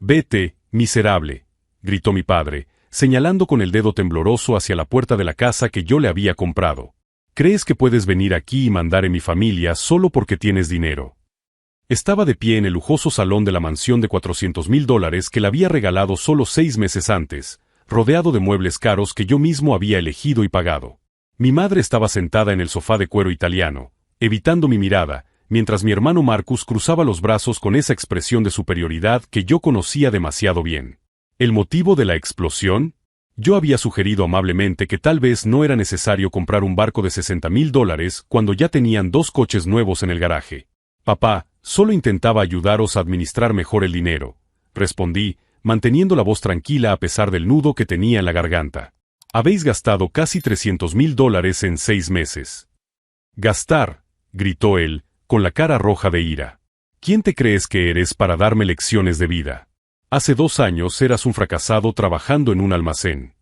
Vete, miserable, gritó mi padre, señalando con el dedo tembloroso hacia la puerta de la casa que yo le había comprado. ¿Crees que puedes venir aquí y mandar en mi familia solo porque tienes dinero? Estaba de pie en el lujoso salón de la mansión de $400,000 que le había regalado solo 6 meses antes, rodeado de muebles caros que yo mismo había elegido y pagado. Mi madre estaba sentada en el sofá de cuero italiano, evitando mi mirada, mientras mi hermano Marcus cruzaba los brazos con esa expresión de superioridad que yo conocía demasiado bien. ¿El motivo de la explosión? Yo había sugerido amablemente que tal vez no era necesario comprar un barco de $60,000 cuando ya tenían 2 coches nuevos en el garaje. Papá, solo intentaba ayudaros a administrar mejor el dinero, respondí, manteniendo la voz tranquila a pesar del nudo que tenía en la garganta. Habéis gastado casi $300,000 en 6 meses. Gastar, gritó él, con la cara roja de ira. ¿Quién te crees que eres para darme lecciones de vida? Hace 2 años eras un fracasado trabajando en un almacén.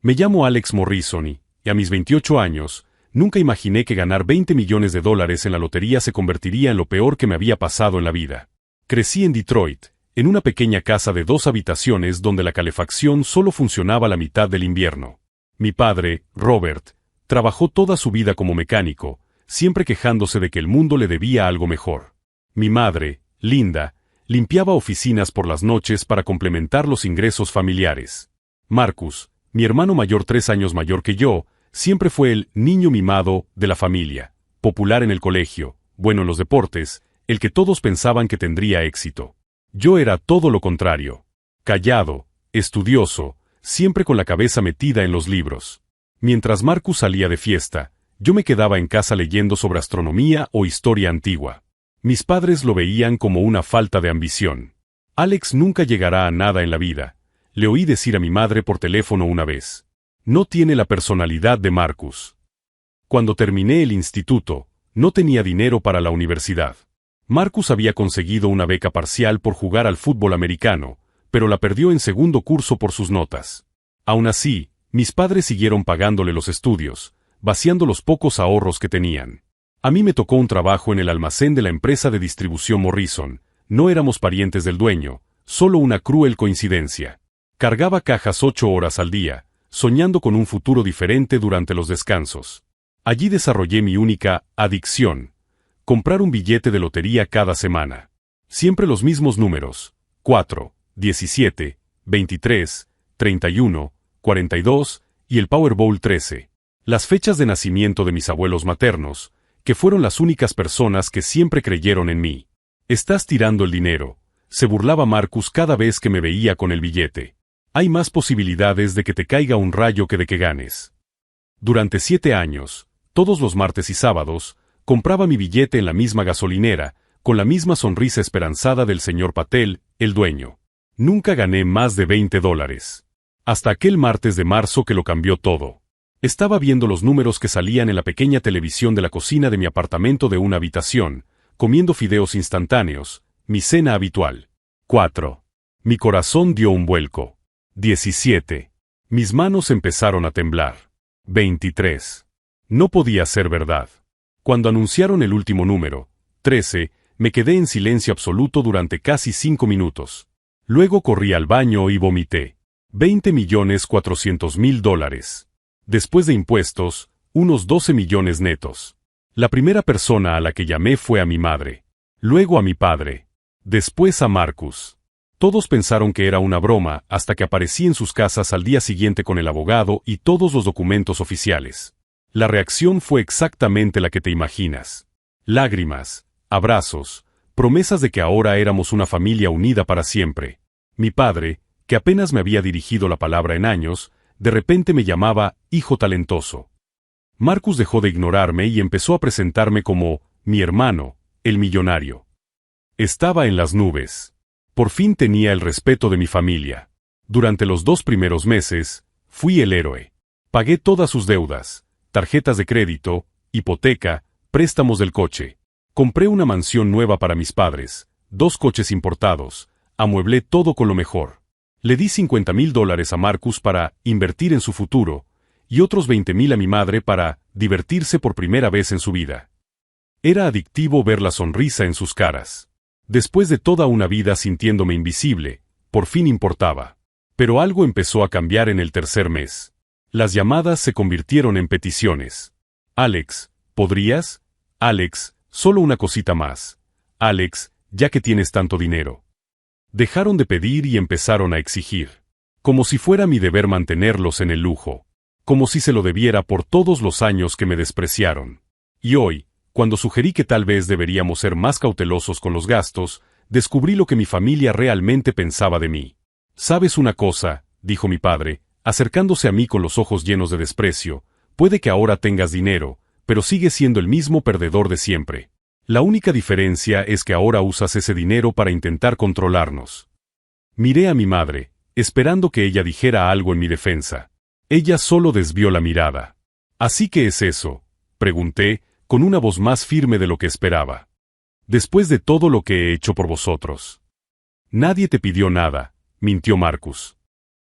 Me llamo Alex Morrison y a mis 28 años, nunca imaginé que ganar $20 millones en la lotería se convertiría en lo peor que me había pasado en la vida. Crecí en Detroit, en una pequeña casa de 2 habitaciones donde la calefacción solo funcionaba la mitad del invierno. Mi padre, Robert, trabajó toda su vida como mecánico, siempre quejándose de que el mundo le debía algo mejor. Mi madre, Linda, limpiaba oficinas por las noches para complementar los ingresos familiares. Marcus, mi hermano mayor 3 años mayor que yo, siempre fue el niño mimado de la familia, popular en el colegio, bueno en los deportes, el que todos pensaban que tendría éxito. Yo era todo lo contrario. Callado, estudioso, siempre con la cabeza metida en los libros. Mientras Marcus salía de fiesta, yo me quedaba en casa leyendo sobre astronomía o historia antigua. Mis padres lo veían como una falta de ambición. Alex nunca llegará a nada en la vida, le oí decir a mi madre por teléfono una vez. No tiene la personalidad de Marcus. Cuando terminé el instituto, no tenía dinero para la universidad. Marcus había conseguido una beca parcial por jugar al fútbol americano, pero la perdió en segundo curso por sus notas. Aún así, mis padres siguieron pagándole los estudios, vaciando los pocos ahorros que tenían. A mí me tocó un trabajo en el almacén de la empresa de distribución Morrison. No éramos parientes del dueño, solo una cruel coincidencia. Cargaba cajas 8 horas al día, soñando con un futuro diferente durante los descansos. Allí desarrollé mi única adicción: comprar un billete de lotería cada semana. Siempre los mismos números: 4, 17, 23, 31, 42 y el Powerball 13. Las fechas de nacimiento de mis abuelos maternos, que fueron las únicas personas que siempre creyeron en mí. Estás tirando el dinero, se burlaba Marcus cada vez que me veía con el billete. Hay más posibilidades de que te caiga un rayo que de que ganes. Durante 7 años, todos los martes y sábados, compraba mi billete en la misma gasolinera, con la misma sonrisa esperanzada del señor Patel, el dueño. Nunca gané más de $20. Hasta aquel martes de marzo que lo cambió todo. Estaba viendo los números que salían en la pequeña televisión de la cocina de mi apartamento de una habitación, comiendo fideos instantáneos, mi cena habitual. 4. Mi corazón dio un vuelco. 17. Mis manos empezaron a temblar. 23. No podía ser verdad. Cuando anunciaron el último número, 13, me quedé en silencio absoluto durante casi 5 minutos. Luego corrí al baño y vomité. $20,400,000. Después de impuestos, unos 12 millones netos. La primera persona a la que llamé fue a mi madre. Luego a mi padre. Después a Marcus. Todos pensaron que era una broma hasta que aparecí en sus casas al día siguiente con el abogado y todos los documentos oficiales. La reacción fue exactamente la que te imaginas. Lágrimas, abrazos, promesas de que ahora éramos una familia unida para siempre. Mi padre, que apenas me había dirigido la palabra en años, de repente me llamaba hijo talentoso. Marcus dejó de ignorarme y empezó a presentarme como mi hermano, el millonario. Estaba en las nubes. Por fin tenía el respeto de mi familia. Durante los 2 primeros meses, fui el héroe. Pagué todas sus deudas, tarjetas de crédito, hipoteca, préstamos del coche. Compré una mansión nueva para mis padres, 2 coches importados, amueblé todo con lo mejor. Le di $50,000 a Marcus para invertir en su futuro, y otros $20,000 a mi madre para divertirse por primera vez en su vida. Era adictivo ver la sonrisa en sus caras. Después de toda una vida sintiéndome invisible, por fin importaba. Pero algo empezó a cambiar en el tercer mes. Las llamadas se convirtieron en peticiones. Alex, ¿podrías? Alex, solo una cosita más. Alex, ya que tienes tanto dinero. Dejaron de pedir y empezaron a exigir. Como si fuera mi deber mantenerlos en el lujo. Como si se lo debiera por todos los años que me despreciaron. Y hoy, cuando sugerí que tal vez deberíamos ser más cautelosos con los gastos, descubrí lo que mi familia realmente pensaba de mí. «¿Sabes una cosa?», dijo mi padre, acercándose a mí con los ojos llenos de desprecio, «puede que ahora tengas dinero, pero sigues siendo el mismo perdedor de siempre. La única diferencia es que ahora usas ese dinero para intentar controlarnos». Miré a mi madre, esperando que ella dijera algo en mi defensa. Ella solo desvió la mirada. «¿Así que es eso?», pregunté, con una voz más firme de lo que esperaba. «Después de todo lo que he hecho por vosotros». «Nadie te pidió nada», mintió Marcus.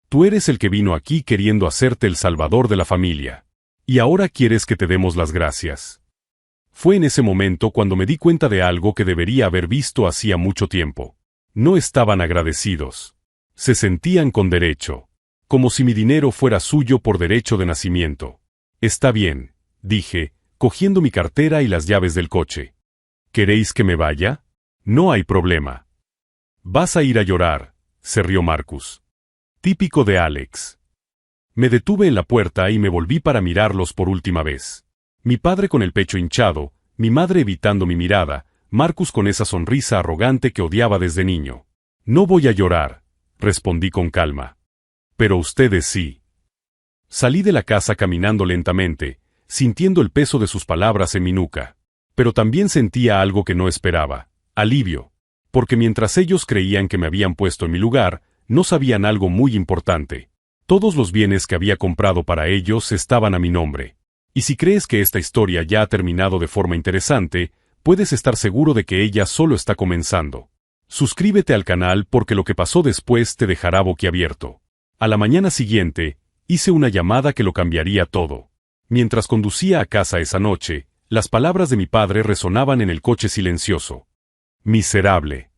«Tú eres el que vino aquí queriendo hacerte el salvador de la familia. Y ahora quieres que te demos las gracias». Fue en ese momento cuando me di cuenta de algo que debería haber visto hacía mucho tiempo. No estaban agradecidos. Se sentían con derecho. Como si mi dinero fuera suyo por derecho de nacimiento. «Está bien», dije, cogiendo mi cartera y las llaves del coche. «¿Queréis que me vaya? No hay problema». «Vas a ir a llorar», se rió Marcus. Típico de Alex. Me detuve en la puerta y me volví para mirarlos por última vez. Mi padre con el pecho hinchado, mi madre evitando mi mirada, Marcus con esa sonrisa arrogante que odiaba desde niño. «No voy a llorar», respondí con calma. «Pero ustedes sí». Salí de la casa caminando lentamente, sintiendo el peso de sus palabras en mi nuca. Pero también sentía algo que no esperaba, alivio. Porque mientras ellos creían que me habían puesto en mi lugar, no sabían algo muy importante. Todos los bienes que había comprado para ellos estaban a mi nombre. Y si crees que esta historia ya ha terminado de forma interesante, puedes estar seguro de que ella solo está comenzando. Suscríbete al canal porque lo que pasó después te dejará boquiabierto. A la mañana siguiente, hice una llamada que lo cambiaría todo. Mientras conducía a casa esa noche, las palabras de mi padre resonaban en el coche silencioso. «Miserable».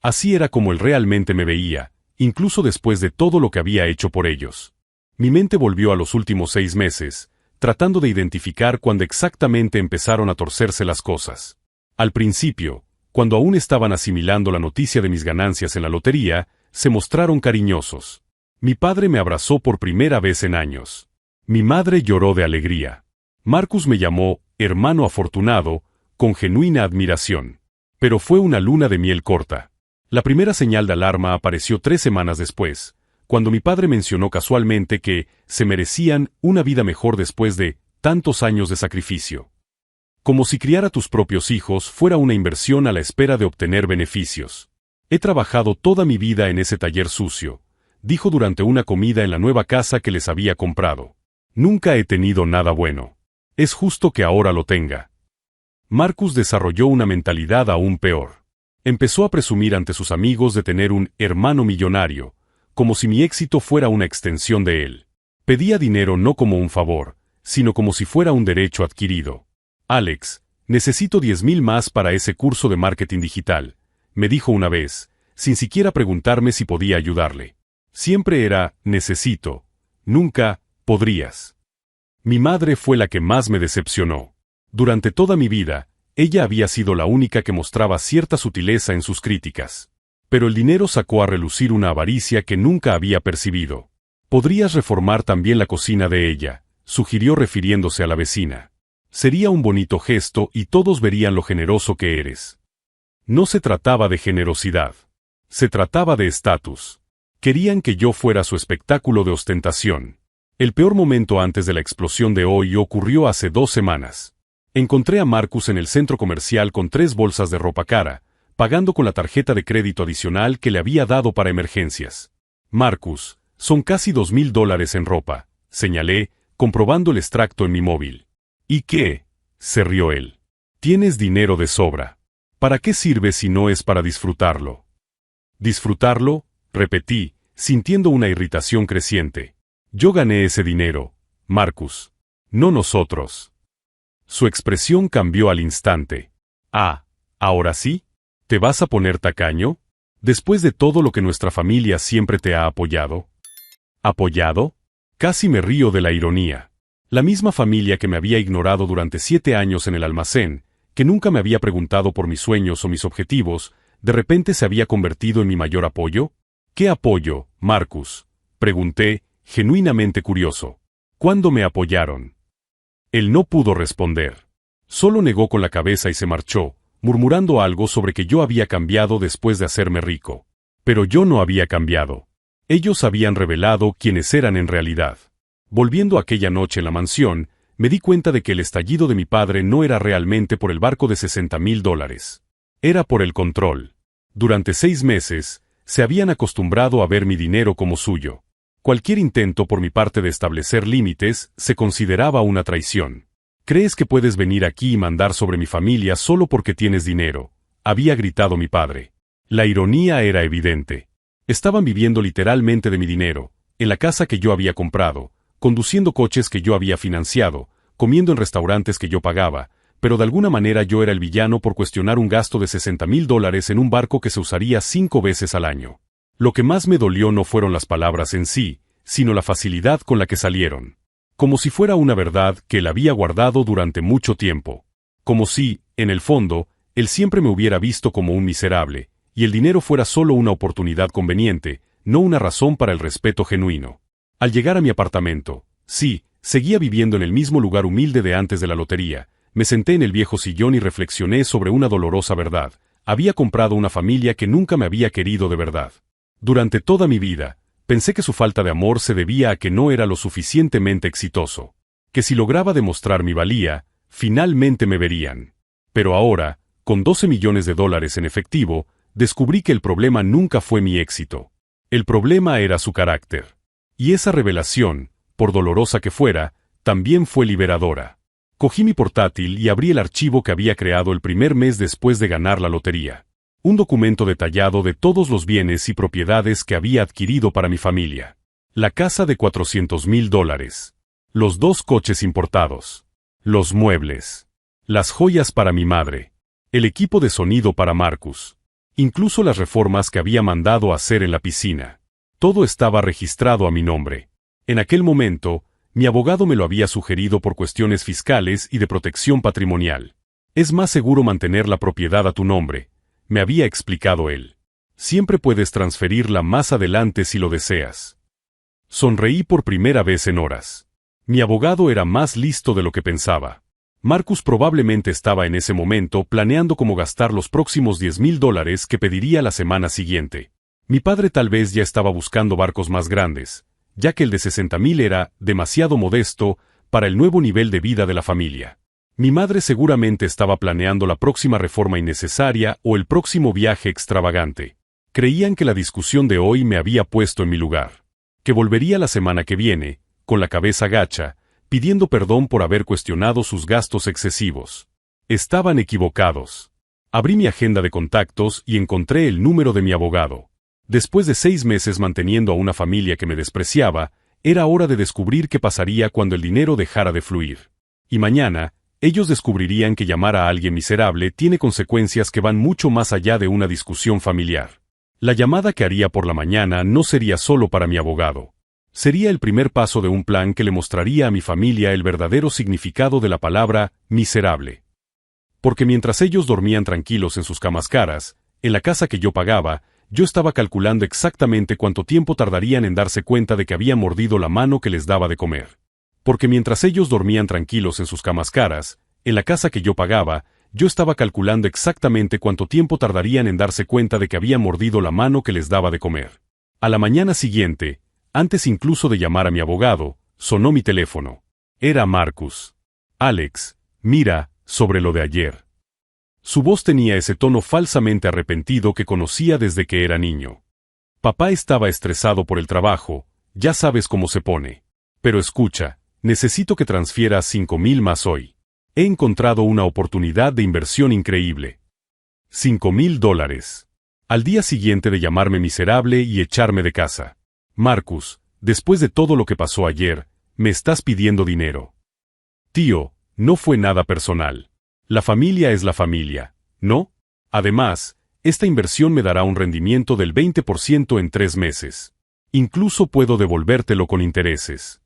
Así era como él realmente me veía, incluso después de todo lo que había hecho por ellos. Mi mente volvió a los últimos 6 meses, tratando de identificar cuándo exactamente empezaron a torcerse las cosas. Al principio, cuando aún estaban asimilando la noticia de mis ganancias en la lotería, se mostraron cariñosos. Mi padre me abrazó por primera vez en años. Mi madre lloró de alegría. Marcus me llamó «hermano afortunado», con genuina admiración. Pero fue una luna de miel corta. La primera señal de alarma apareció 3 semanas después, cuando mi padre mencionó casualmente que se merecían una vida mejor después de tantos años de sacrificio. Como si criar a tus propios hijos fuera una inversión a la espera de obtener beneficios. «He trabajado toda mi vida en ese taller sucio», dijo durante una comida en la nueva casa que les había comprado. «Nunca he tenido nada bueno. Es justo que ahora lo tenga». Marcus desarrolló una mentalidad aún peor. Empezó a presumir ante sus amigos de tener un hermano millonario, como si mi éxito fuera una extensión de él. Pedía dinero no como un favor, sino como si fuera un derecho adquirido. «Alex, necesito 10,000 más para ese curso de marketing digital», me dijo una vez, sin siquiera preguntarme si podía ayudarle. Siempre era «necesito», nunca «podrías». Mi madre fue la que más me decepcionó. Durante toda mi vida, ella había sido la única que mostraba cierta sutileza en sus críticas. Pero el dinero sacó a relucir una avaricia que nunca había percibido. «Podrías reformar también la cocina de ella», sugirió refiriéndose a la vecina. «Sería un bonito gesto y todos verían lo generoso que eres». No se trataba de generosidad. Se trataba de estatus. Querían que yo fuera su espectáculo de ostentación. El peor momento antes de la explosión de hoy ocurrió hace 2 semanas. Encontré a Marcus en el centro comercial con 3 bolsas de ropa cara, pagando con la tarjeta de crédito adicional que le había dado para emergencias. «Marcus, son casi $2,000 en ropa», señalé, comprobando el extracto en mi móvil. «¿Y qué?», se rió él. «Tienes dinero de sobra. ¿Para qué sirve si no es para disfrutarlo?» «¿Disfrutarlo?», repetí, sintiendo una irritación creciente. «Yo gané ese dinero, Marcus. No nosotros». Su expresión cambió al instante. «Ah, ¿ahora sí? ¿Te vas a poner tacaño?». Después de todo lo que nuestra familia siempre te ha apoyado. ¿Apoyado? Casi me río de la ironía. La misma familia que me había ignorado durante 7 años en el almacén, que nunca me había preguntado por mis sueños o mis objetivos, ¿de repente se había convertido en mi mayor apoyo? ¿Qué apoyo, Marcus?, pregunté, genuinamente curioso. ¿Cuándo me apoyaron? Él no pudo responder. Solo negó con la cabeza y se marchó, murmurando algo sobre que yo había cambiado después de hacerme rico. Pero yo no había cambiado. Ellos habían revelado quiénes eran en realidad. Volviendo aquella noche en la mansión, me di cuenta de que el estallido de mi padre no era realmente por el barco de $60,000. Era por el control. Durante 6 meses, se habían acostumbrado a ver mi dinero como suyo. Cualquier intento por mi parte de establecer límites se consideraba una traición. ¿Crees que puedes venir aquí y mandar sobre mi familia solo porque tienes dinero?, había gritado mi padre. La ironía era evidente. Estaban viviendo literalmente de mi dinero, en la casa que yo había comprado, conduciendo coches que yo había financiado, comiendo en restaurantes que yo pagaba, pero de alguna manera yo era el villano por cuestionar un gasto de $60,000 en un barco que se usaría 5 veces al año. Lo que más me dolió no fueron las palabras en sí, sino la facilidad con la que salieron. Como si fuera una verdad que él había guardado durante mucho tiempo. Como si, en el fondo, él siempre me hubiera visto como un miserable, y el dinero fuera solo una oportunidad conveniente, no una razón para el respeto genuino. Al llegar a mi apartamento, sí, seguía viviendo en el mismo lugar humilde de antes de la lotería, me senté en el viejo sillón y reflexioné sobre una dolorosa verdad. Había comprado una familia que nunca me había querido de verdad. Durante toda mi vida, pensé que su falta de amor se debía a que no era lo suficientemente exitoso. Que si lograba demostrar mi valía, finalmente me verían. Pero ahora, con $12 millones en efectivo, descubrí que el problema nunca fue mi éxito. El problema era su carácter. Y esa revelación, por dolorosa que fuera, también fue liberadora. Cogí mi portátil y abrí el archivo que había creado el primer mes después de ganar la lotería. Un documento detallado de todos los bienes y propiedades que había adquirido para mi familia. La casa de $400,000. Los 2 coches importados. Los muebles. Las joyas para mi madre. El equipo de sonido para Marcus. Incluso las reformas que había mandado hacer en la piscina. Todo estaba registrado a mi nombre. En aquel momento, mi abogado me lo había sugerido por cuestiones fiscales y de protección patrimonial. Es más seguro mantener la propiedad a tu nombre, me había explicado él. Siempre puedes transferirla más adelante si lo deseas. Sonreí por primera vez en horas. Mi abogado era más listo de lo que pensaba. Marcus probablemente estaba en ese momento planeando cómo gastar los próximos $10,000 que pediría la semana siguiente. Mi padre tal vez ya estaba buscando barcos más grandes, ya que el de 60,000 era demasiado modesto para el nuevo nivel de vida de la familia. Mi madre seguramente estaba planeando la próxima reforma innecesaria o el próximo viaje extravagante. Creían que la discusión de hoy me había puesto en mi lugar. Que volvería la semana que viene, con la cabeza gacha, pidiendo perdón por haber cuestionado sus gastos excesivos. Estaban equivocados. Abrí mi agenda de contactos y encontré el número de mi abogado. Después de 6 meses manteniendo a una familia que me despreciaba, era hora de descubrir qué pasaría cuando el dinero dejara de fluir. Y mañana, ellos descubrirían que llamar a alguien miserable tiene consecuencias que van mucho más allá de una discusión familiar. La llamada que haría por la mañana no sería solo para mi abogado. Sería el primer paso de un plan que le mostraría a mi familia el verdadero significado de la palabra miserable. Porque mientras ellos dormían tranquilos en sus camas caras, en la casa que yo pagaba, yo estaba calculando exactamente cuánto tiempo tardarían en darse cuenta de que había mordido la mano que les daba de comer. Porque mientras ellos dormían tranquilos en sus camas caras, en la casa que yo pagaba, yo estaba calculando exactamente cuánto tiempo tardarían en darse cuenta de que había mordido la mano que les daba de comer. A la mañana siguiente, antes incluso de llamar a mi abogado, sonó mi teléfono. Era Marcus. Alex, mira, sobre lo de ayer. Su voz tenía ese tono falsamente arrepentido que conocía desde que era niño. Papá estaba estresado por el trabajo, ya sabes cómo se pone. Pero escucha, necesito que transfieras 5,000 más hoy. He encontrado una oportunidad de inversión increíble. $5,000. Al día siguiente de llamarme miserable y echarme de casa. Marcus, después de todo lo que pasó ayer, me estás pidiendo dinero. Tío, no fue nada personal. La familia es la familia, ¿no? Además, Esta inversión me dará un rendimiento del 20% en 3 meses. Incluso puedo devolvértelo con intereses.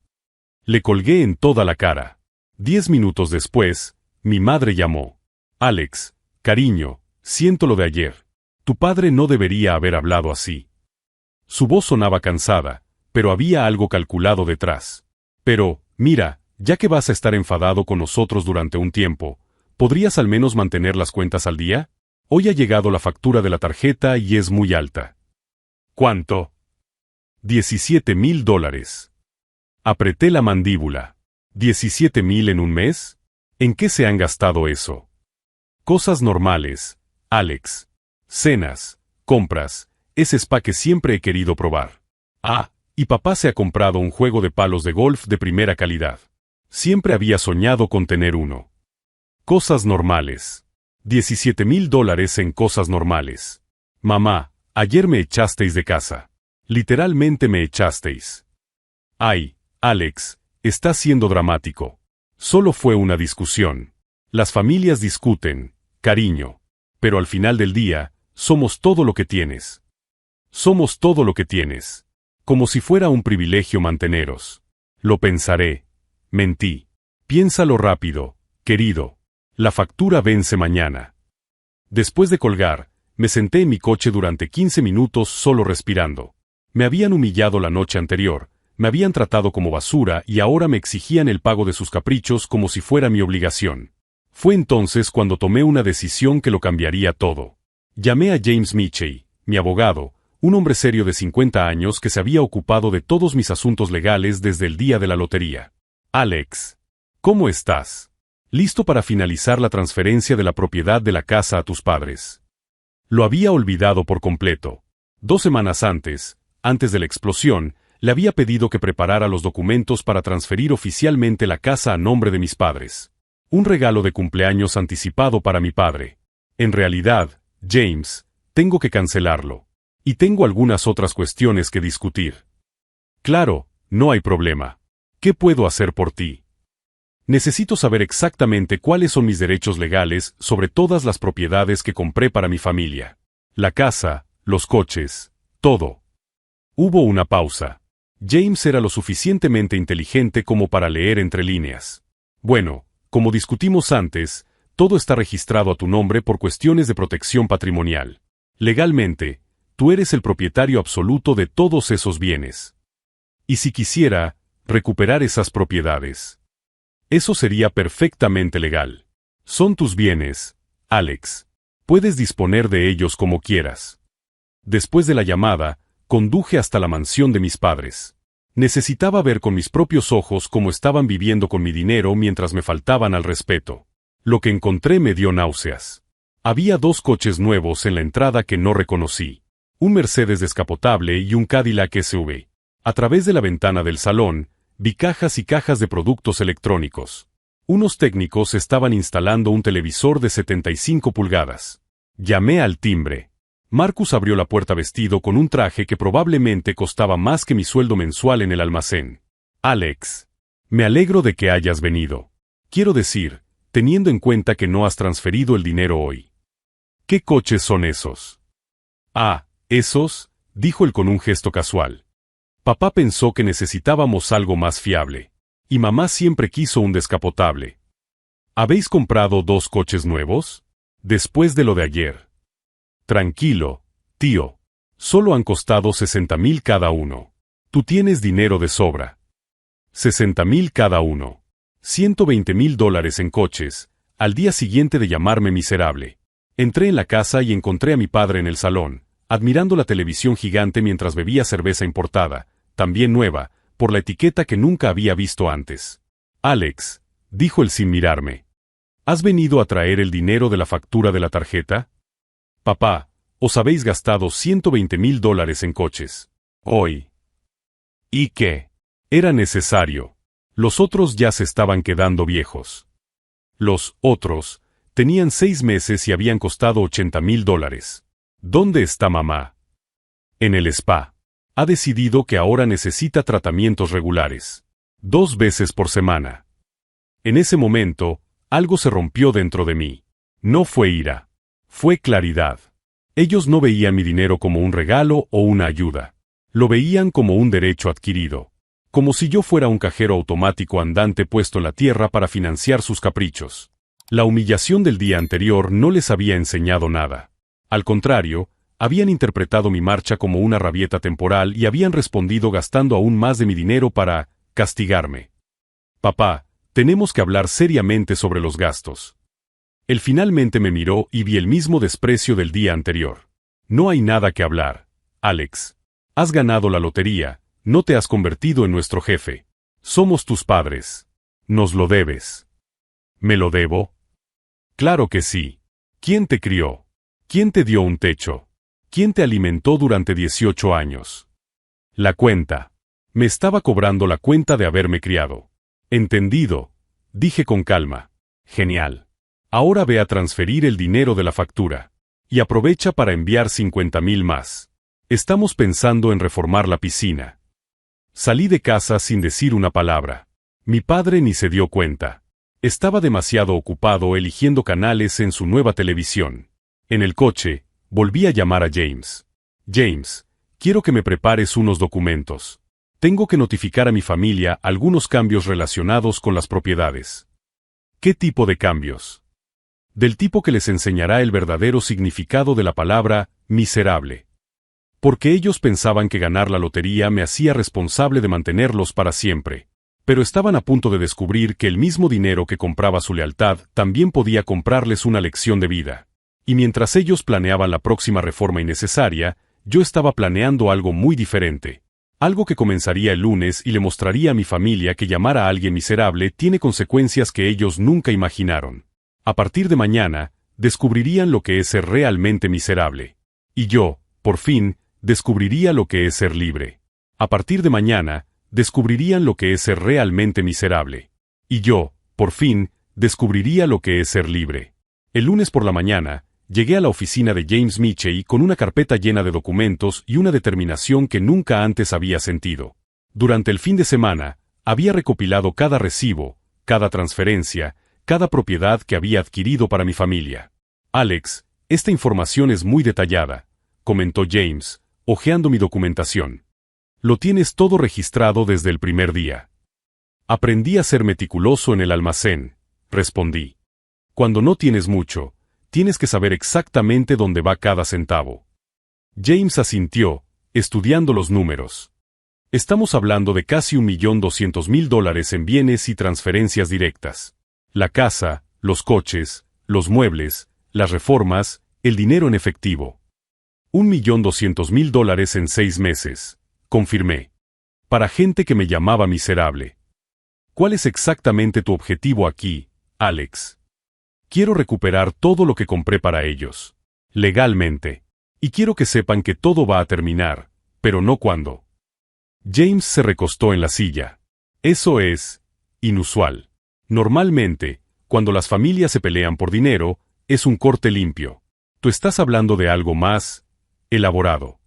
Le colgué en toda la cara. 10 minutos después, mi madre llamó. Alex, cariño, siento lo de ayer. Tu padre no debería haber hablado así. Su voz sonaba cansada, pero había algo calculado detrás. Pero, mira, ya que vas a estar enfadado con nosotros durante un tiempo, ¿podrías al menos mantener las cuentas al día? Hoy ha llegado la factura de la tarjeta y es muy alta. ¿Cuánto? $17,000. Apreté la mandíbula. ¿17,000 en un mes? ¿En qué se han gastado eso? Cosas normales, Alex. Cenas, compras, ese spa que siempre he querido probar. Ah, y papá se ha comprado un juego de palos de golf de primera calidad. Siempre había soñado con tener uno. Cosas normales. $17,000 en cosas normales. Mamá, ayer me echasteis de casa. Literalmente me echasteis. Ay, Alex, estás siendo dramático. Solo fue una discusión. Las familias discuten, cariño. Pero al final del día, somos todo lo que tienes. Somos todo lo que tienes. Como si fuera un privilegio manteneros. Lo pensaré. Mentí. Piénsalo rápido, querido. La factura vence mañana. Después de colgar, me senté en mi coche durante 15 minutos solo respirando. Me habían humillado la noche anterior, me habían tratado como basura y ahora me exigían el pago de sus caprichos como si fuera mi obligación. Fue entonces cuando tomé una decisión que lo cambiaría todo. Llamé a James Michey, mi abogado, un hombre serio de 50 años que se había ocupado de todos mis asuntos legales desde el día de la lotería. Alex, ¿cómo estás? ¿Listo para finalizar la transferencia de la propiedad de la casa a tus padres? Lo había olvidado por completo. 2 semanas antes de la explosión, le había pedido que preparara los documentos para transferir oficialmente la casa a nombre de mis padres. Un regalo de cumpleaños anticipado para mi padre. En realidad, James, tengo que cancelarlo. Y tengo algunas otras cuestiones que discutir. Claro, no hay problema. ¿Qué puedo hacer por ti? Necesito saber exactamente cuáles son mis derechos legales sobre todas las propiedades que compré para mi familia. La casa, los coches, todo. Hubo una pausa. James era lo suficientemente inteligente como para leer entre líneas. Bueno, como discutimos antes, todo está registrado a tu nombre por cuestiones de protección patrimonial. Legalmente, tú eres el propietario absoluto de todos esos bienes. Y si quisiera, recuperar esas propiedades. Eso sería perfectamente legal. Son tus bienes, Alex. Puedes disponer de ellos como quieras. Después de la llamada, conduje hasta la mansión de mis padres. Necesitaba ver con mis propios ojos cómo estaban viviendo con mi dinero mientras me faltaban al respeto. Lo que encontré me dio náuseas. Había 2 coches nuevos en la entrada que no reconocí. Un Mercedes descapotable y un Cadillac SUV. A través de la ventana del salón, vi cajas y cajas de productos electrónicos. Unos técnicos estaban instalando un televisor de 75 pulgadas. Llamé al timbre. Marcus abrió la puerta vestido con un traje que probablemente costaba más que mi sueldo mensual en el almacén. Alex, me alegro de que hayas venido. Quiero decir, teniendo en cuenta que no has transferido el dinero hoy. ¿Qué coches son esos? Ah, esos, dijo él con un gesto casual. Papá pensó que necesitábamos algo más fiable. Y mamá siempre quiso un descapotable. ¿Habéis comprado 2 coches nuevos? Después de lo de ayer. Tranquilo, tío. Solo han costado 60,000 cada uno. Tú tienes dinero de sobra. 60,000 cada uno. $120,000 en coches, al día siguiente de llamarme miserable. Entré en la casa y encontré a mi padre en el salón, admirando la televisión gigante mientras bebía cerveza importada, también nueva, por la etiqueta que nunca había visto antes. Alex, dijo él sin mirarme. ¿Has venido a traer el dinero de la factura de la tarjeta? Papá, os habéis gastado $120,000 en coches. Hoy. ¿Y qué? Era necesario. Los otros ya se estaban quedando viejos. Los otros tenían 6 meses y habían costado $80,000. ¿Dónde está mamá? En el spa. Ha decidido que ahora necesita tratamientos regulares. 2 veces por semana. En ese momento, algo se rompió dentro de mí. No fue ira. Fue claridad. Ellos no veían mi dinero como un regalo o una ayuda. Lo veían como un derecho adquirido. Como si yo fuera un cajero automático andante puesto en la tierra para financiar sus caprichos. La humillación del día anterior no les había enseñado nada. Al contrario, habían interpretado mi marcha como una rabieta temporal y habían respondido gastando aún más de mi dinero para castigarme. Papá, tenemos que hablar seriamente sobre los gastos. Él finalmente me miró y vi el mismo desprecio del día anterior. No hay nada que hablar, Alex. Has ganado la lotería, no te has convertido en nuestro jefe. Somos tus padres. Nos lo debes. ¿Me lo debo? Claro que sí. ¿Quién te crió? ¿Quién te dio un techo? ¿Quién te alimentó durante 18 años? La cuenta. Me estaba cobrando la cuenta de haberme criado. Entendido, dije con calma. Genial. Ahora ve a transferir el dinero de la factura. Y aprovecha para enviar 50,000 más. Estamos pensando en reformar la piscina. Salí de casa sin decir una palabra. Mi padre ni se dio cuenta. Estaba demasiado ocupado eligiendo canales en su nueva televisión. En el coche, volví a llamar a James. James, quiero que me prepares unos documentos. Tengo que notificar a mi familia algunos cambios relacionados con las propiedades. ¿Qué tipo de cambios? Del tipo que les enseñará el verdadero significado de la palabra miserable. Porque ellos pensaban que ganar la lotería me hacía responsable de mantenerlos para siempre. Pero estaban a punto de descubrir que el mismo dinero que compraba su lealtad también podía comprarles una lección de vida. Y mientras ellos planeaban la próxima reforma innecesaria, yo estaba planeando algo muy diferente. Algo que comenzaría el lunes y le mostraría a mi familia que llamar a alguien miserable tiene consecuencias que ellos nunca imaginaron. A partir de mañana, descubrirían lo que es ser realmente miserable. Y yo, por fin, descubriría lo que es ser libre. A partir de mañana, descubrirían lo que es ser realmente miserable. Y yo, por fin, descubriría lo que es ser libre. El lunes por la mañana, llegué a la oficina de James Michey con una carpeta llena de documentos y una determinación que nunca antes había sentido. Durante el fin de semana, había recopilado cada recibo, cada transferencia, cada propiedad que había adquirido para mi familia. Alex, esta información es muy detallada, comentó James, hojeando mi documentación. Lo tienes todo registrado desde el primer día. Aprendí a ser meticuloso en el almacén, respondí. Cuando no tienes mucho, tienes que saber exactamente dónde va cada centavo. James asintió, estudiando los números. Estamos hablando de casi $1,200,000 en bienes y transferencias directas. La casa, los coches, los muebles, las reformas, el dinero en efectivo. $1,200,000 en 6 meses, confirmé. Para gente que me llamaba miserable. ¿Cuál es exactamente tu objetivo aquí, Alex? Quiero recuperar todo lo que compré para ellos. Legalmente. Y quiero que sepan que todo va a terminar, pero no cuándo. James se recostó en la silla. Eso es inusual. Normalmente, cuando las familias se pelean por dinero, es un corte limpio. Tú estás hablando de algo más elaborado.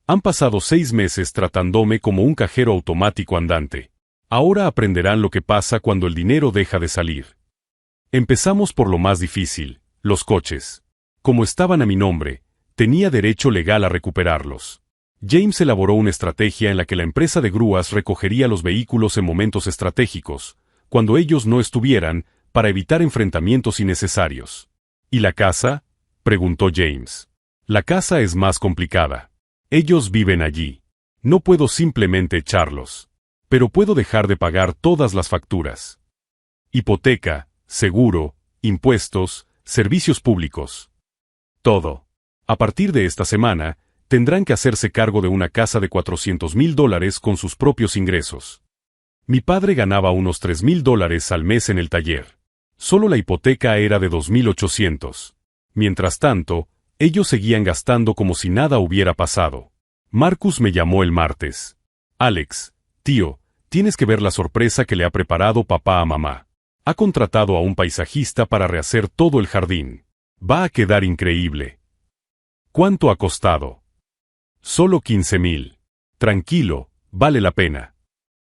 Han pasado 6 meses tratándome como un cajero automático andante. Ahora aprenderán lo que pasa cuando el dinero deja de salir. Empezamos por lo más difícil, los coches. Como estaban a mi nombre, tenía derecho legal a recuperarlos. James elaboró una estrategia en la que la empresa de grúas recogería los vehículos en momentos estratégicos, cuando ellos no estuvieran, para evitar enfrentamientos innecesarios. ¿Y la casa?, preguntó James. La casa es más complicada. Ellos viven allí. No puedo simplemente echarlos. Pero puedo dejar de pagar todas las facturas. Hipoteca, seguro, impuestos, servicios públicos. Todo. A partir de esta semana, tendrán que hacerse cargo de una casa de $400,000 con sus propios ingresos. Mi padre ganaba unos $3,000 al mes en el taller. Solo la hipoteca era de $2,800. Mientras tanto, ellos seguían gastando como si nada hubiera pasado. Marcus me llamó el martes. Alex, tío, tienes que ver la sorpresa que le ha preparado papá a mamá. Ha contratado a un paisajista para rehacer todo el jardín. Va a quedar increíble. ¿Cuánto ha costado? Solo $15,000. Tranquilo, vale la pena.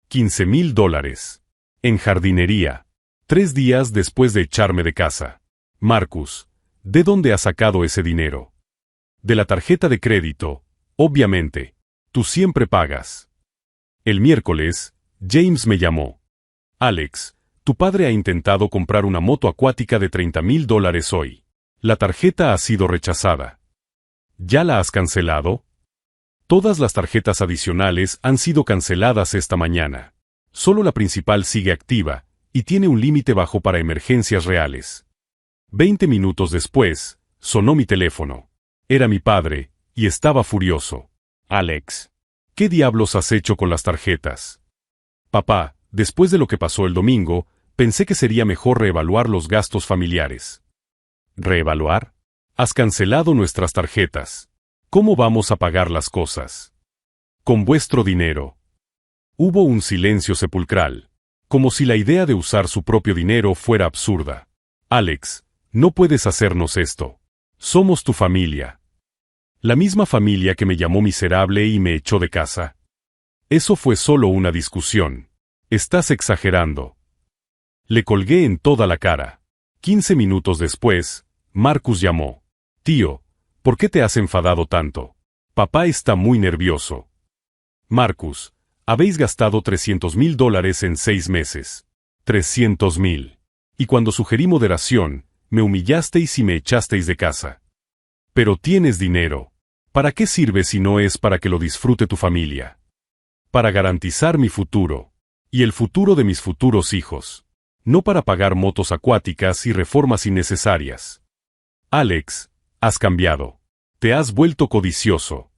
$15,000. En jardinería. 3 días después de echarme de casa. Marcus, ¿de dónde ha sacado ese dinero? De la tarjeta de crédito, obviamente. Tú siempre pagas. El miércoles, James me llamó. Alex, tu padre ha intentado comprar una moto acuática de $30,000 hoy. La tarjeta ha sido rechazada. ¿Ya la has cancelado? Todas las tarjetas adicionales han sido canceladas esta mañana. Solo la principal sigue activa, y tiene un límite bajo para emergencias reales. 20 minutos después, sonó mi teléfono. Era mi padre, y estaba furioso. Alex, ¿qué diablos has hecho con las tarjetas? Papá, después de lo que pasó el domingo, pensé que sería mejor reevaluar los gastos familiares. ¿Reevaluar? Has cancelado nuestras tarjetas. ¿Cómo vamos a pagar las cosas? Con vuestro dinero. Hubo un silencio sepulcral, como si la idea de usar su propio dinero fuera absurda. Alex, no puedes hacernos esto. Somos tu familia. La misma familia que me llamó miserable y me echó de casa. Eso fue solo una discusión. Estás exagerando. Le colgué en toda la cara. 15 minutos después, Marcus llamó. Tío, ¿por qué te has enfadado tanto? Papá está muy nervioso. Marcus, habéis gastado $300,000 en 6 meses. 300,000. Y cuando sugerí moderación, me humillasteis y me echasteis de casa. Pero tienes dinero. ¿Para qué sirve si no es para que lo disfrute tu familia? Para garantizar mi futuro. Y el futuro de mis futuros hijos. No para pagar motos acuáticas y reformas innecesarias. Alex, has cambiado. Te has vuelto codicioso.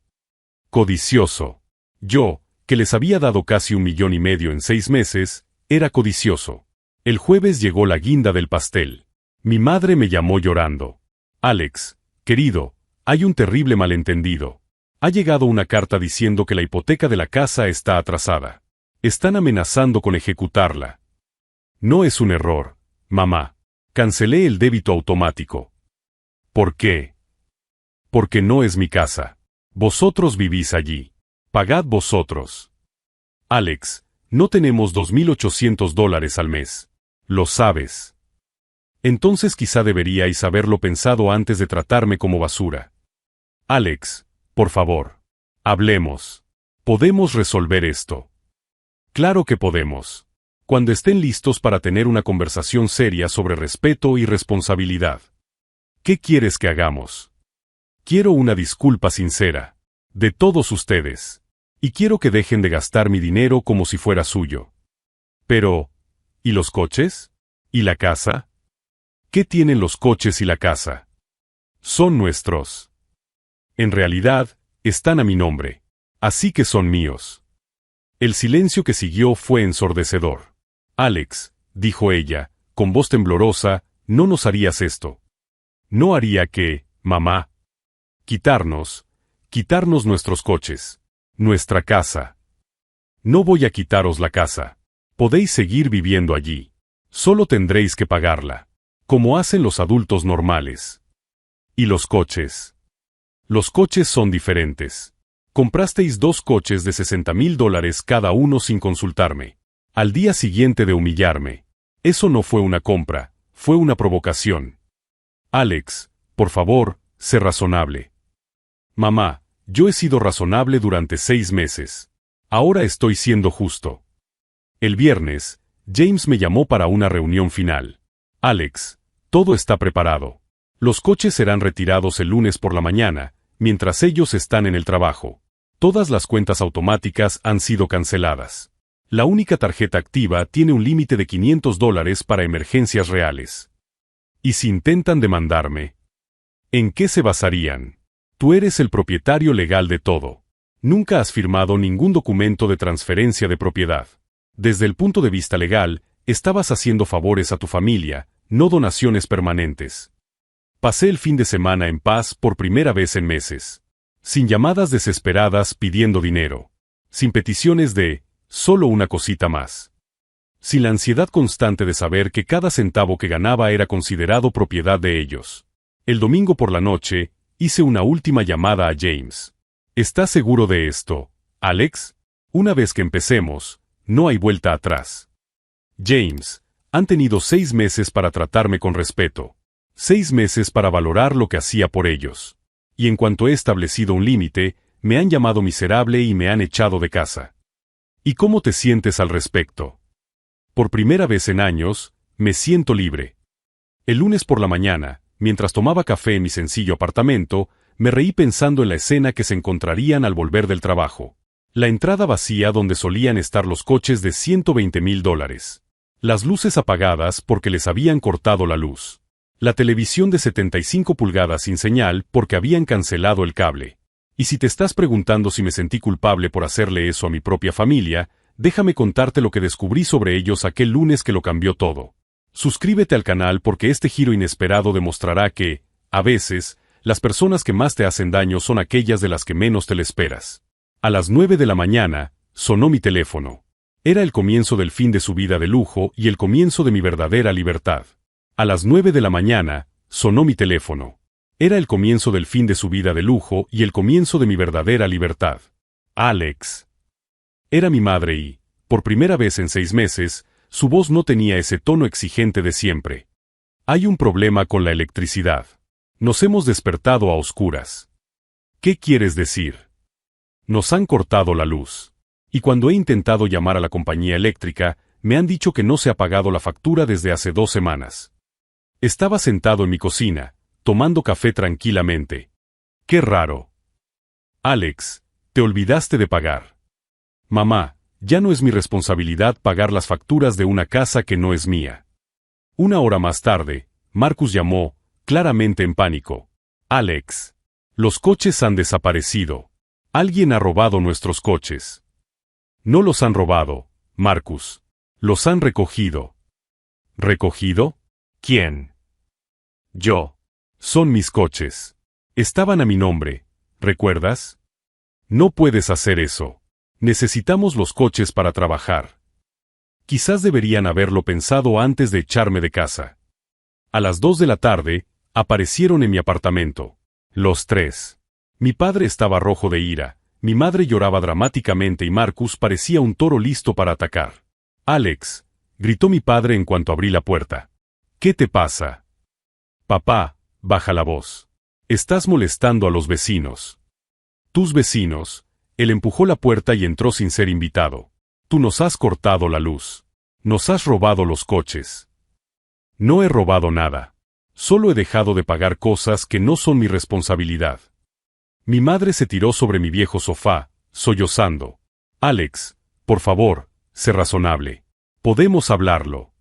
Codicioso. Yo, que les había dado casi $1,500,000 en 6 meses, era codicioso. El jueves llegó la guinda del pastel. Mi madre me llamó llorando. Alex, querido, hay un terrible malentendido. Ha llegado una carta diciendo que la hipoteca de la casa está atrasada. Están amenazando con ejecutarla. No es un error, mamá. Cancelé el débito automático. ¿Por qué? Porque no es mi casa. Vosotros vivís allí. Pagad vosotros. Alex, no tenemos $2,800 al mes. Lo sabes. Entonces quizá deberíais haberlo pensado antes de tratarme como basura. Alex, por favor. Hablemos. Podemos resolver esto. Claro que podemos. Cuando estén listos para tener una conversación seria sobre respeto y responsabilidad. ¿Qué quieres que hagamos? Quiero una disculpa sincera. De todos ustedes. Y quiero que dejen de gastar mi dinero como si fuera suyo. Pero, ¿y los coches? ¿Y la casa? ¿Qué tienen los coches y la casa? Son nuestros. En realidad, están a mi nombre. Así que son míos. El silencio que siguió fue ensordecedor. Alex, dijo ella, con voz temblorosa, no nos harías esto. No haría que, mamá. Quitarnos nuestros coches. Nuestra casa. No voy a quitaros la casa. Podéis seguir viviendo allí. Solo tendréis que pagarla. Como hacen los adultos normales. ¿Y los coches? Los coches son diferentes. Comprasteis 2 coches de $60,000 cada uno sin consultarme. Al día siguiente de humillarme. Eso no fue una compra, fue una provocación. Alex, por favor, sé razonable. Mamá, yo he sido razonable durante 6 meses. Ahora estoy siendo justo. El viernes, James me llamó para una reunión final. Alex, todo está preparado. Los coches serán retirados el lunes por la mañana, mientras ellos están en el trabajo. Todas las cuentas automáticas han sido canceladas. La única tarjeta activa tiene un límite de $500 para emergencias reales. ¿Y si intentan demandarme? ¿En qué se basarían? Tú eres el propietario legal de todo. Nunca has firmado ningún documento de transferencia de propiedad. Desde el punto de vista legal, estabas haciendo favores a tu familia, no donaciones permanentes. Pasé el fin de semana en paz por primera vez en meses. Sin llamadas desesperadas pidiendo dinero. Sin peticiones de, solo una cosita más. Sin la ansiedad constante de saber que cada centavo que ganaba era considerado propiedad de ellos. El domingo por la noche, hice una última llamada a James. ¿Estás seguro de esto, Alex? Una vez que empecemos, no hay vuelta atrás. James, han tenido 6 meses para tratarme con respeto. 6 meses para valorar lo que hacía por ellos. y en cuanto he establecido un límite, me han llamado miserable y me han echado de casa. ¿Y cómo te sientes al respecto? Por primera vez en años, me siento libre. El lunes por la mañana, mientras tomaba café en mi sencillo apartamento, me reí pensando en la escena que se encontrarían al volver del trabajo. La entrada vacía donde solían estar los coches de $120,000. Las luces apagadas porque les habían cortado la luz. La televisión de 75 pulgadas sin señal porque habían cancelado el cable. Y si te estás preguntando si me sentí culpable por hacerle eso a mi propia familia, déjame contarte lo que descubrí sobre ellos aquel lunes que lo cambió todo. Suscríbete al canal porque este giro inesperado demostrará que, a veces, las personas que más te hacen daño son aquellas de las que menos te le esperas. A las 9 de la mañana, sonó mi teléfono. Era el comienzo del fin de su vida de lujo y el comienzo de mi verdadera libertad. A las 9 de la mañana, sonó mi teléfono. Era el comienzo del fin de su vida de lujo y el comienzo de mi verdadera libertad. Alex. Era mi madre y, por primera vez en 6 meses, su voz no tenía ese tono exigente de siempre. Hay un problema con la electricidad. Nos hemos despertado a oscuras. ¿Qué quieres decir? Nos han cortado la luz. Y cuando he intentado llamar a la compañía eléctrica, me han dicho que no se ha pagado la factura desde hace 2 semanas. Estaba sentado en mi cocina, tomando café tranquilamente. ¡Qué raro! Alex, te olvidaste de pagar. Mamá, ya no es mi responsabilidad pagar las facturas de una casa que no es mía. 1 hora más tarde, Marcus llamó, claramente en pánico. Alex, los coches han desaparecido. Alguien ha robado nuestros coches. No los han robado, Marcus. Los han recogido. ¿Recogido? ¿Quién? Yo. Son mis coches. Estaban a mi nombre, ¿recuerdas? No puedes hacer eso. Necesitamos los coches para trabajar. Quizás deberían haberlo pensado antes de echarme de casa. A las 2 de la tarde, aparecieron en mi apartamento. Los 3. Mi padre estaba rojo de ira, mi madre lloraba dramáticamente y Marcus parecía un toro listo para atacar. Alex, gritó mi padre en cuanto abrí la puerta. ¿Qué te pasa? Papá, baja la voz. Estás molestando a los vecinos. Tus vecinos. Él empujó la puerta y entró sin ser invitado. Tú nos has cortado la luz. Nos has robado los coches. No he robado nada. Solo he dejado de pagar cosas que no son mi responsabilidad. Mi madre se tiró sobre mi viejo sofá, sollozando. Alex, por favor, sé razonable. ¿Podemos hablarlo?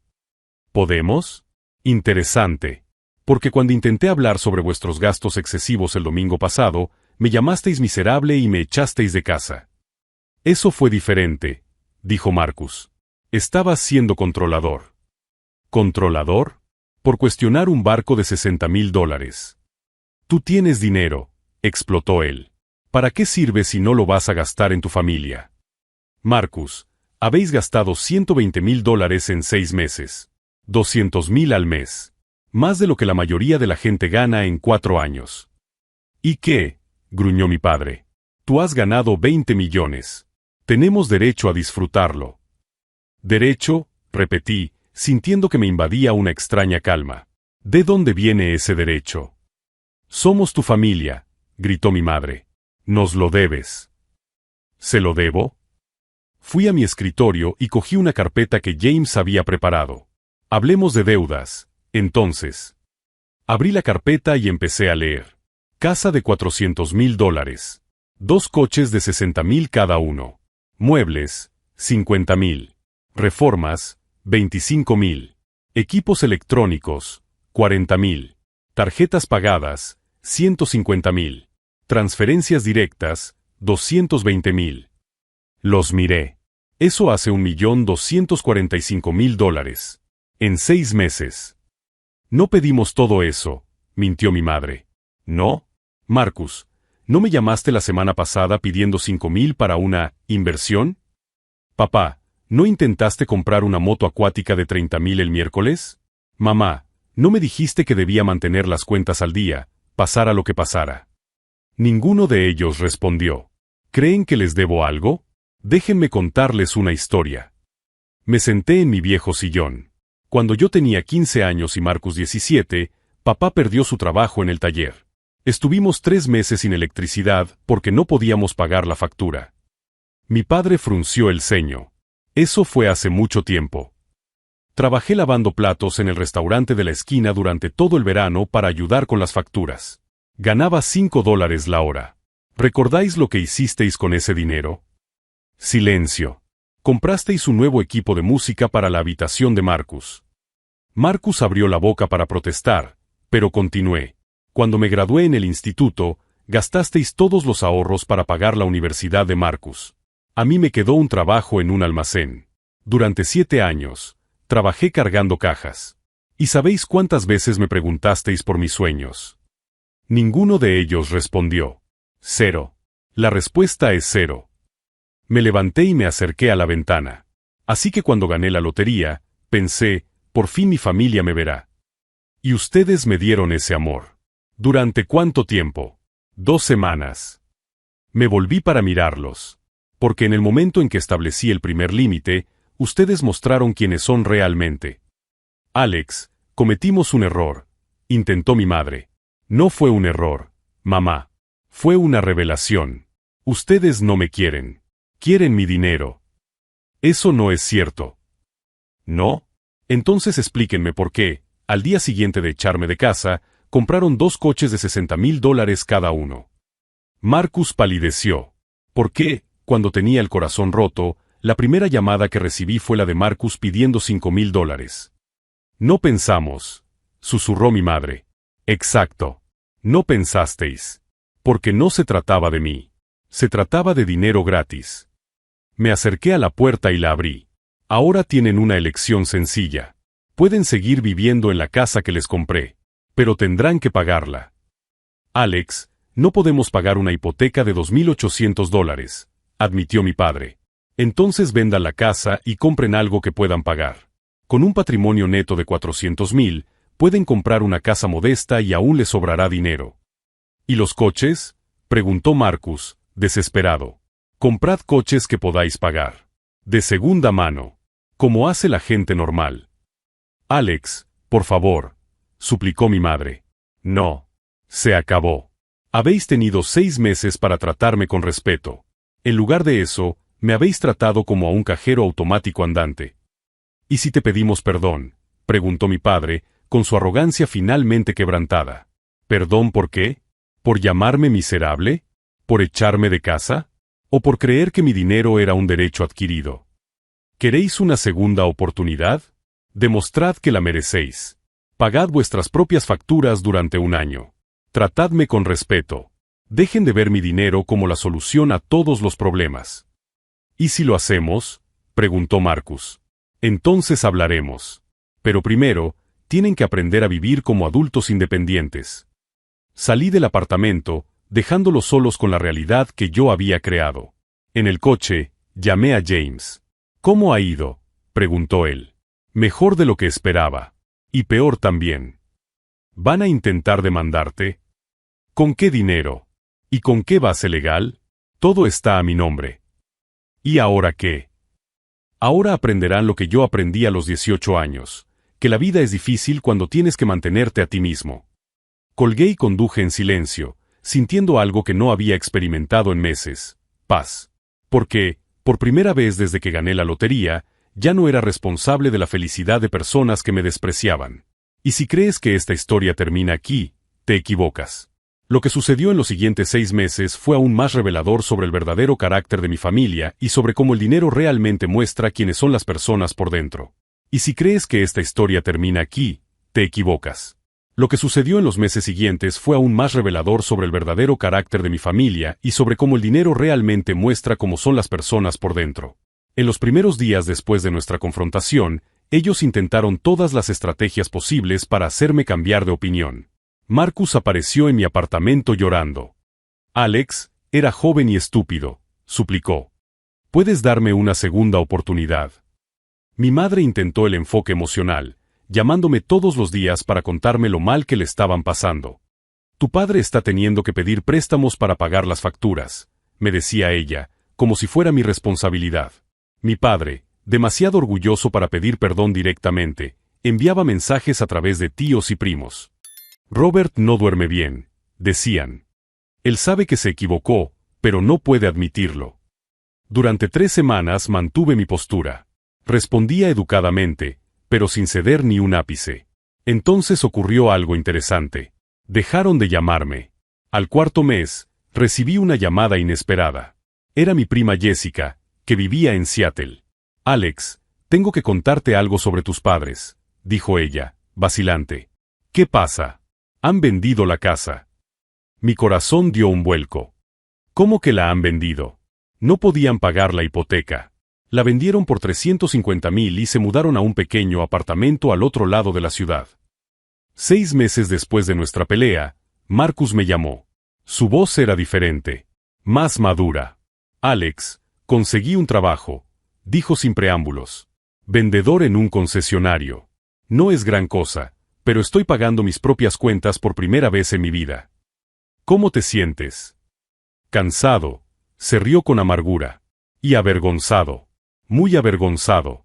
¿Podemos? Interesante. Porque cuando intenté hablar sobre vuestros gastos excesivos el domingo pasado, me llamasteis miserable y me echasteis de casa. Eso fue diferente, dijo Marcus. Estabas siendo controlador. ¿Controlador? Por cuestionar un barco de $60,000. Tú tienes dinero, explotó él. ¿Para qué sirve si no lo vas a gastar en tu familia? Marcus, habéis gastado $120,000 en 6 meses. 200,000 al mes. Más de lo que la mayoría de la gente gana en 4 años. ¿Y qué? Gruñó mi padre. Tú has ganado 20 millones. Tenemos derecho a disfrutarlo. ¿Derecho? Repetí, sintiendo que me invadía una extraña calma. ¿De dónde viene ese derecho? Somos tu familia, gritó mi madre. Nos lo debes. ¿Se lo debo? Fui a mi escritorio y cogí una carpeta que James había preparado. Hablemos de deudas, entonces. Abrí la carpeta y empecé a leer. Casa de $400,000. 2 coches de 60,000 cada uno. Muebles, 50,000. Reformas, 25,000. Equipos electrónicos, 40,000. Tarjetas pagadas, 150,000. Transferencias directas, 220,000. Los miré. Eso hace $1,245,000. En 6 meses. No pedimos todo eso, mintió mi madre. ¿No? Marcus, ¿no me llamaste la semana pasada pidiendo 5,000 para una inversión? Papá, ¿no intentaste comprar una moto acuática de 30,000 el miércoles? Mamá, ¿no me dijiste que debía mantener las cuentas al día, pasara lo que pasara? Ninguno de ellos respondió. ¿Creen que les debo algo? Déjenme contarles una historia. Me senté en mi viejo sillón. Cuando yo tenía 15 años y Marcus 17, papá perdió su trabajo en el taller. Estuvimos 3 meses sin electricidad porque no podíamos pagar la factura. Mi padre frunció el ceño. Eso fue hace mucho tiempo. Trabajé lavando platos en el restaurante de la esquina durante todo el verano para ayudar con las facturas. Ganaba $5 la hora. ¿Recordáis lo que hicisteis con ese dinero? Silencio. Comprasteis un nuevo equipo de música para la habitación de Marcus. Marcus abrió la boca para protestar, pero continué. Cuando me gradué en el instituto, gastasteis todos los ahorros para pagar la universidad de Marcus. A mí me quedó un trabajo en un almacén. Durante 7 años, trabajé cargando cajas. ¿Y sabéis cuántas veces me preguntasteis por mis sueños? Ninguno de ellos respondió. 0. La respuesta es 0. Me levanté y me acerqué a la ventana. Así que cuando gané la lotería, pensé, por fin mi familia me verá. Y ustedes me dieron ese amor. ¿Durante cuánto tiempo? 2 semanas. Me volví para mirarlos. Porque en el momento en que establecí el primer límite, ustedes mostraron quiénes son realmente. Alex, cometimos un error, intentó mi madre. No fue un error, mamá. Fue una revelación. Ustedes no me quieren. Quieren mi dinero. Eso no es cierto. ¿No? Entonces explíquenme por qué, al día siguiente de echarme de casa, compraron 2 coches de $60,000 cada uno. Marcus palideció. ¿Por qué, cuando tenía el corazón roto, la primera llamada que recibí fue la de Marcus pidiendo $5,000? No pensamos, susurró mi madre. Exacto. No pensasteis. Porque no se trataba de mí. Se trataba de dinero gratis. Me acerqué a la puerta y la abrí. Ahora tienen una elección sencilla. Pueden seguir viviendo en la casa que les compré, pero tendrán que pagarla. Alex, no podemos pagar una hipoteca de $2,800, admitió mi padre. Entonces vendan la casa y compren algo que puedan pagar. Con un patrimonio neto de $400,000, pueden comprar una casa modesta y aún les sobrará dinero. ¿Y los coches? Preguntó Marcus, desesperado. Comprad coches que podáis pagar. De segunda mano. Como hace la gente normal. Alex, por favor, suplicó mi madre. No. Se acabó. Habéis tenido 6 meses para tratarme con respeto. En lugar de eso, me habéis tratado como a un cajero automático andante. ¿Y si te pedimos perdón? Preguntó mi padre, con su arrogancia finalmente quebrantada. ¿Perdón por qué? ¿Por llamarme miserable? ¿Por echarme de casa? ¿O por creer que mi dinero era un derecho adquirido? ¿Queréis una segunda oportunidad? Demostrad que la merecéis. Pagad vuestras propias facturas durante 1 año. Tratadme con respeto. Dejen de ver mi dinero como la solución a todos los problemas. ¿Y si lo hacemos? Preguntó Marcus. Entonces hablaremos. Pero primero, tienen que aprender a vivir como adultos independientes. Salí del apartamento, dejándolos solos con la realidad que yo había creado. En el coche, llamé a James. ¿Cómo ha ido?, preguntó él. Mejor de lo que esperaba. Y peor también. ¿Van a intentar demandarte? ¿Con qué dinero? ¿Y con qué base legal? Todo está a mi nombre. ¿Y ahora qué? Ahora aprenderán lo que yo aprendí a los 18 años, que la vida es difícil cuando tienes que mantenerte a ti mismo. Colgué y conduje en silencio, sintiendo algo que no había experimentado en meses: paz. Porque, por primera vez desde que gané la lotería, ya no era responsable de la felicidad de personas que me despreciaban. Y si crees que esta historia termina aquí, te equivocas. Lo que sucedió en los siguientes 6 meses fue aún más revelador sobre el verdadero carácter de mi familia y sobre cómo el dinero realmente muestra quiénes son las personas por dentro. Y si crees que esta historia termina aquí, te equivocas. Lo que sucedió en los meses siguientes fue aún más revelador sobre el verdadero carácter de mi familia y sobre cómo el dinero realmente muestra cómo son las personas por dentro. En los primeros días después de nuestra confrontación, ellos intentaron todas las estrategias posibles para hacerme cambiar de opinión. Marcus apareció en mi apartamento llorando. Alex, era joven y estúpido, suplicó. ¿Puedes darme una segunda oportunidad? Mi madre intentó el enfoque emocional, llamándome todos los días para contarme lo mal que le estaban pasando. Tu padre está teniendo que pedir préstamos para pagar las facturas, me decía ella, como si fuera mi responsabilidad. Mi padre, demasiado orgulloso para pedir perdón directamente, enviaba mensajes a través de tíos y primos. Robert no duerme bien, decían. Él sabe que se equivocó, pero no puede admitirlo. Durante 3 semanas mantuve mi postura. Respondía educadamente, pero sin ceder ni un ápice. Entonces ocurrió algo interesante. Dejaron de llamarme. Al 4.º mes, recibí una llamada inesperada. Era mi prima Jessica, que vivía en Seattle. Alex, tengo que contarte algo sobre tus padres, dijo ella, vacilante. ¿Qué pasa? Han vendido la casa. Mi corazón dio un vuelco. ¿Cómo que la han vendido? No podían pagar la hipoteca. La vendieron por $350,000 y se mudaron a un pequeño apartamento al otro lado de la ciudad. 6 meses después de nuestra pelea, Marcus me llamó. Su voz era diferente, más madura. Alex, conseguí un trabajo, dijo sin preámbulos. Vendedor en un concesionario. No es gran cosa, pero estoy pagando mis propias cuentas por primera vez en mi vida. ¿Cómo te sientes? Cansado, se rió con amargura. Y avergonzado. Muy avergonzado.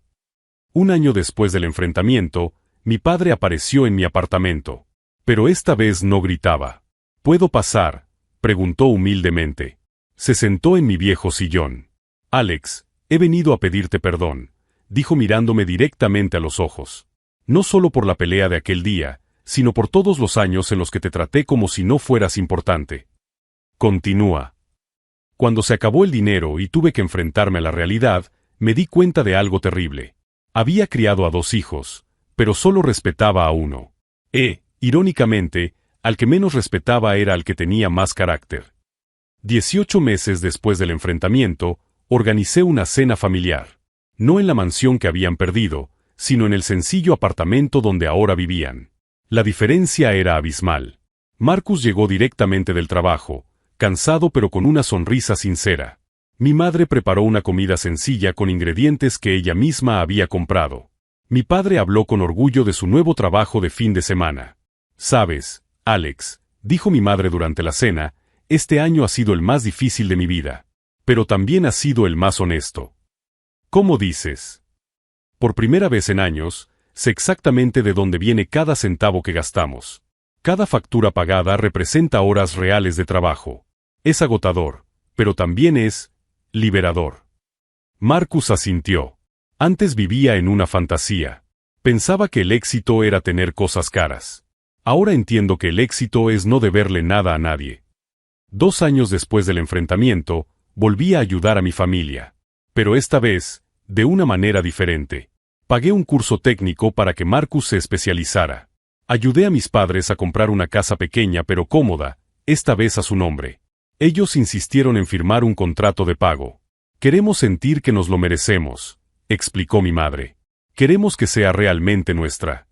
1 año después del enfrentamiento, mi padre apareció en mi apartamento. Pero esta vez no gritaba. ¿Puedo pasar?, preguntó humildemente. Se sentó en mi viejo sillón. Alex, he venido a pedirte perdón, dijo mirándome directamente a los ojos. No solo por la pelea de aquel día, sino por todos los años en los que te traté como si no fueras importante. Continúa. Cuando se acabó el dinero y tuve que enfrentarme a la realidad, me di cuenta de algo terrible. Había criado a 2 hijos, pero solo respetaba a uno. Irónicamente, al que menos respetaba era al que tenía más carácter. 18 meses después del enfrentamiento, organicé una cena familiar. No en la mansión que habían perdido, sino en el sencillo apartamento donde ahora vivían. La diferencia era abismal. Marcus llegó directamente del trabajo, cansado pero con una sonrisa sincera. Mi madre preparó una comida sencilla con ingredientes que ella misma había comprado. Mi padre habló con orgullo de su nuevo trabajo de fin de semana. «Sabes, Alex», dijo mi madre durante la cena, «este año ha sido el más difícil de mi vida. Pero también ha sido el más honesto». «¿Cómo dices?» Por primera vez en años, sé exactamente de dónde viene cada centavo que gastamos. Cada factura pagada representa horas reales de trabajo. Es agotador, pero también es liberador. Marcus asintió. Antes vivía en una fantasía. Pensaba que el éxito era tener cosas caras. Ahora entiendo que el éxito es no deberle nada a nadie. 2 años después del enfrentamiento, volví a ayudar a mi familia. Pero esta vez, de una manera diferente. Pagué un curso técnico para que Marcus se especializara. Ayudé a mis padres a comprar una casa pequeña pero cómoda, esta vez a su nombre. Ellos insistieron en firmar un contrato de pago. Queremos sentir que nos lo merecemos, explicó mi madre. Queremos que sea realmente nuestra.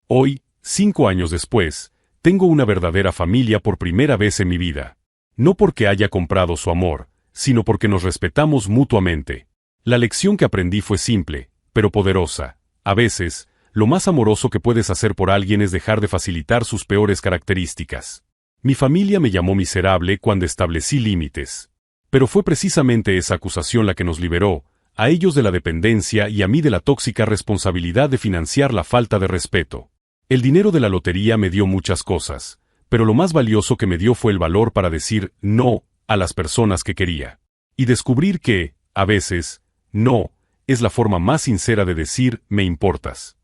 Hoy, 5 años después, tengo una verdadera familia por primera vez en mi vida. No porque haya comprado su amor, sino porque nos respetamos mutuamente. La lección que aprendí fue simple, pero poderosa. A veces, lo más amoroso que puedes hacer por alguien es dejar de facilitar sus peores características. Mi familia me llamó miserable cuando establecí límites. Pero fue precisamente esa acusación la que nos liberó, a ellos de la dependencia y a mí de la tóxica responsabilidad de financiar la falta de respeto. El dinero de la lotería me dio muchas cosas, pero lo más valioso que me dio fue el valor para decir no a las personas que quería. Y descubrir que, a veces, no es la forma más sincera de decir me importas.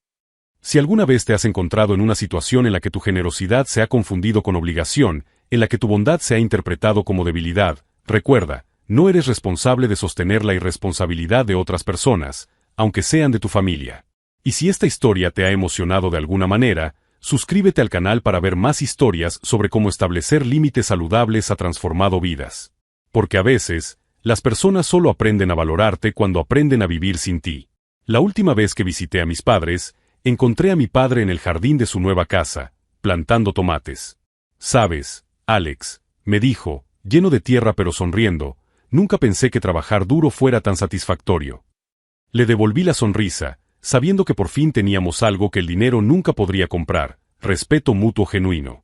Si alguna vez te has encontrado en una situación en la que tu generosidad se ha confundido con obligación, en la que tu bondad se ha interpretado como debilidad, recuerda, no eres responsable de sostener la irresponsabilidad de otras personas, aunque sean de tu familia. Y si esta historia te ha emocionado de alguna manera, suscríbete al canal para ver más historias sobre cómo establecer límites saludables ha transformado vidas. Porque a veces, las personas solo aprenden a valorarte cuando aprenden a vivir sin ti. La última vez que visité a mis padres, encontré a mi padre en el jardín de su nueva casa, plantando tomates. «Sabes, Alex», me dijo, lleno de tierra pero sonriendo, «nunca pensé que trabajar duro fuera tan satisfactorio». Le devolví la sonrisa, sabiendo que por fin teníamos algo que el dinero nunca podría comprar, respeto mutuo genuino.